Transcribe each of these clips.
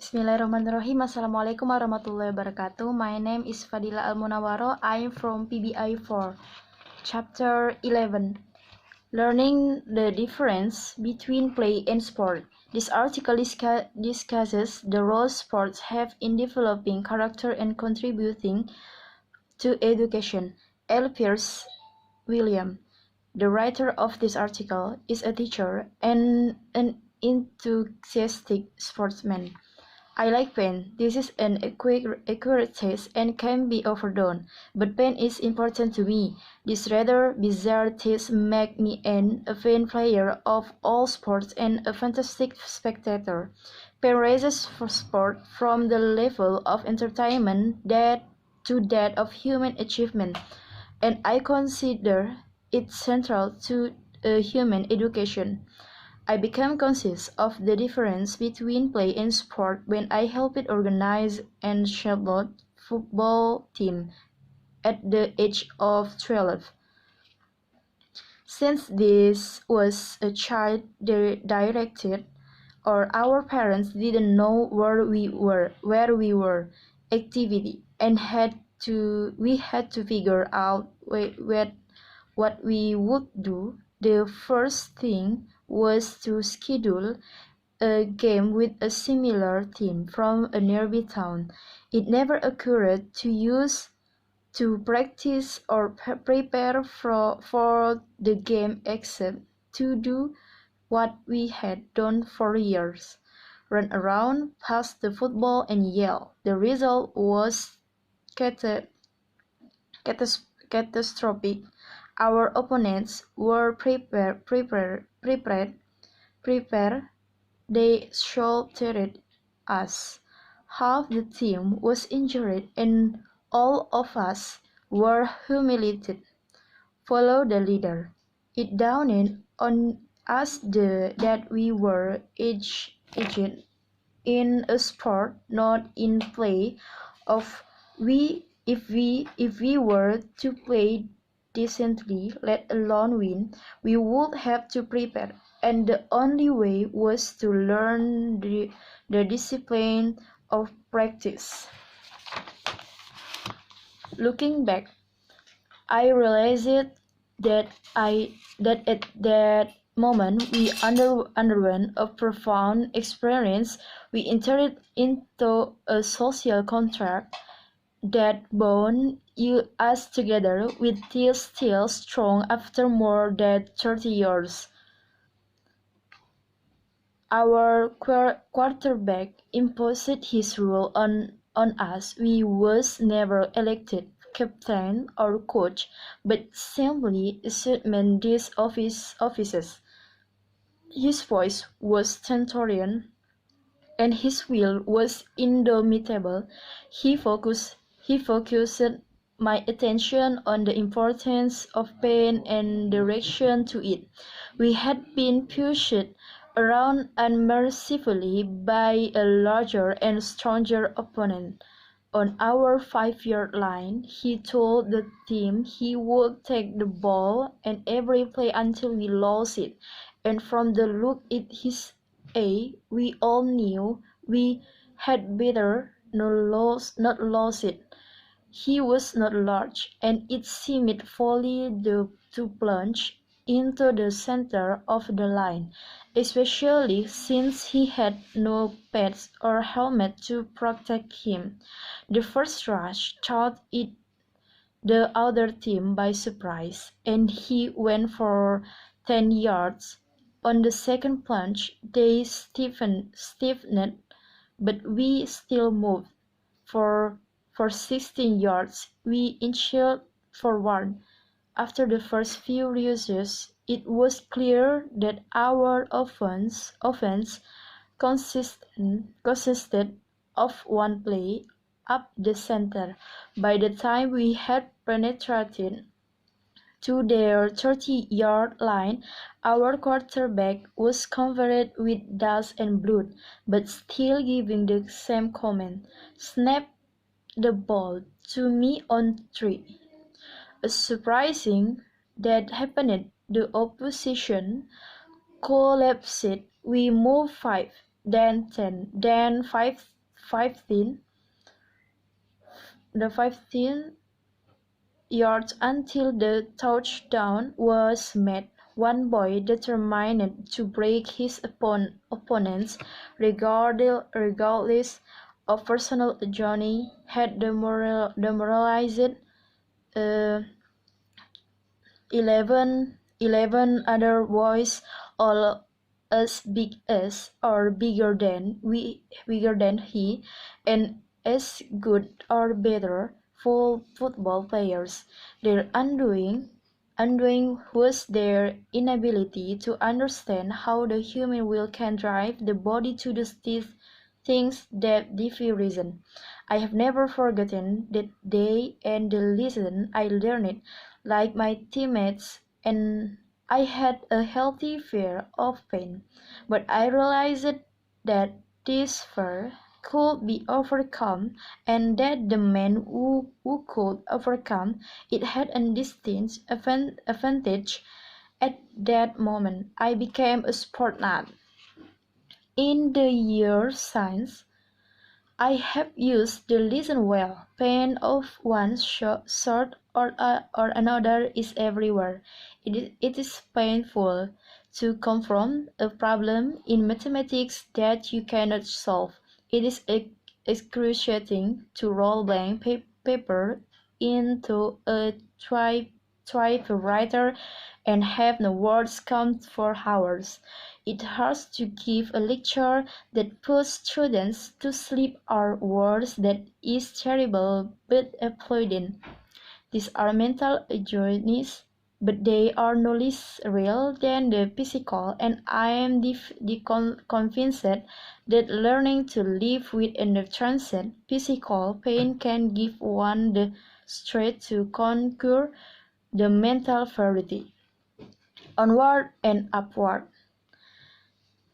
Bismillahirrahmanirrahim. Assalamualaikum warahmatullahi wabarakatuh. My name is Padilah almunawwaroh. I'm from PBI 4, Chapter 11. Learning the difference between play and sport. This article discusses the role sports have in developing character and contributing to education. L. Pierce William, the writer of this article, is a teacher and an enthusiastic sportsman. I like pain. This is an accurate test and can be overdone, but pain is important to me. This rather bizarre test makes me an avid player of all sports and a fantastic spectator. Pain raises for sport from the level of entertainment to that of human achievement, and I consider it central to human education. I became conscious of the difference between play and sport when I helped organize and shepherd football team at the age of 12. Since this was a child directed, or our parents didn't know where we were activity, and we had to figure out what we would do. The first thing was to schedule a game with a similar team from a nearby town. It never occurred to practice or prepare for the game except to do what we had done for years: run around, pass the football, and yell. The result was catastrophic. Our opponents were prepared. They sheltered us. Half the team was injured, and all of us were humiliated. Follow the leader. It dawned on us that we were aged in a sport, not in play. If we were to play decently, let alone win, we would have to prepare, and the only way was to learn the discipline of practice. Looking back, I realized that at that moment we underwent a profound experience. We entered into a social contract that bound us together with ties still strong after more than 30 years. Our quarterback imposed his rule on us. We was never elected captain or coach, but simply assumed these offices. His voice was stentorian, and his will was indomitable. He focused my attention on the importance of pain and direction to it. We had been pushed around unmercifully by a larger and stronger opponent. On our 5-yard line, he told the team he would take the ball and every play until we lost it, and from the look in his eye, we all knew we had better not lose it. He was not large, and it seemed folly to plunge into the center of the line, especially since he had no pads or helmet to protect him. The first rush caught the other team by surprise, and he went for 10 yards. On the second plunge, they stiffened, but we still moved. For 16 yards, we inched forward. After the first few rushes, it was clear that our offense consisted of one play up the center. By the time we had penetrated to their 30-yard line, our quarterback was covered with dust and blood, but still giving the same command: "Snap the ball to me on 3." A surprising that happened. The opposition collapsed. We moved 5, then 10, then 5 15 yards until the touchdown was made. One boy, determined to break his opponents regardless of personal journey, had demoralized uh, 11 other boys, all as big as or bigger than he, and as good or better full football players. Their undoing was their inability to understand how the human will can drive the body to do things that defy reason. I have never forgotten that day and the lesson I learned. Like my teammates, and I had a healthy fear of pain, but I realized that this fear could be overcome, and that the man who could overcome it had a distinct advantage. At that moment, I became a sport nut. In the years since, I have used the lesson well. Pain of one sort or another is everywhere. It is painful to confront a problem in mathematics that you cannot solve. It is excruciating to roll blank paper into a typewriter and have no words come for hours. It hurts to give a lecture that puts students to sleep or worse, that is terrible but applauding. These are mental journeys, but they are no less real than the physical, and I am convinced that learning to live with and transcend physical pain can give one the strength to conquer the mental fatigue. Onward and upward.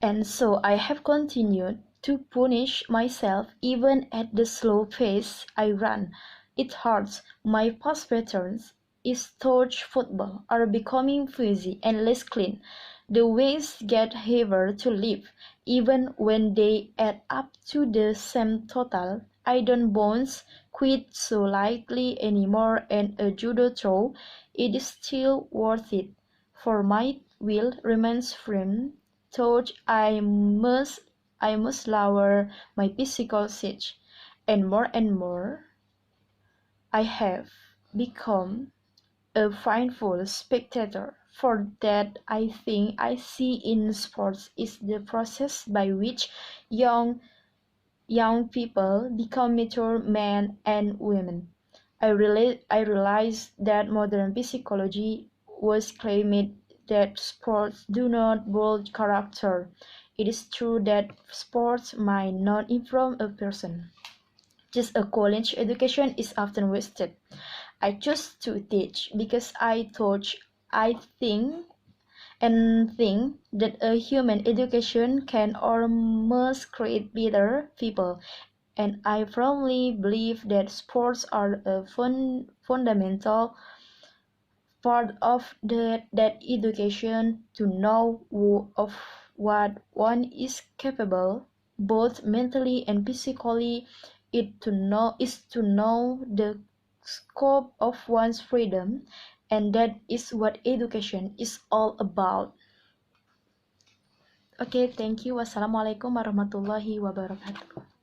And so I have continued to punish myself even at the slow pace I run. It hurts. My past patterns is touch football are becoming fuzzy and less clean. The wings get heavier to lift, even when they add up to the same total. I don't bounce quite so lightly anymore, and a judo throw, it is still worth it, for my will remains firm. Thought I must lower my physical siege, and more I have become a mindful spectator. For that I think I see in sports is the process by which young people become mature men and women. I realized that modern psychology was claiming that sports do not build character. It is true that sports might not improve a person. Just a college education is often wasted. I chose to teach because I think that a human education can or must create better people, and I firmly believe that sports are a fundamental part of that education, to know of what one is capable, both mentally and physically. Is to know the scope of one's freedom, and that is what education is all about. Okay, thank you. Wassalamualaikum warahmatullahi wabarakatuh.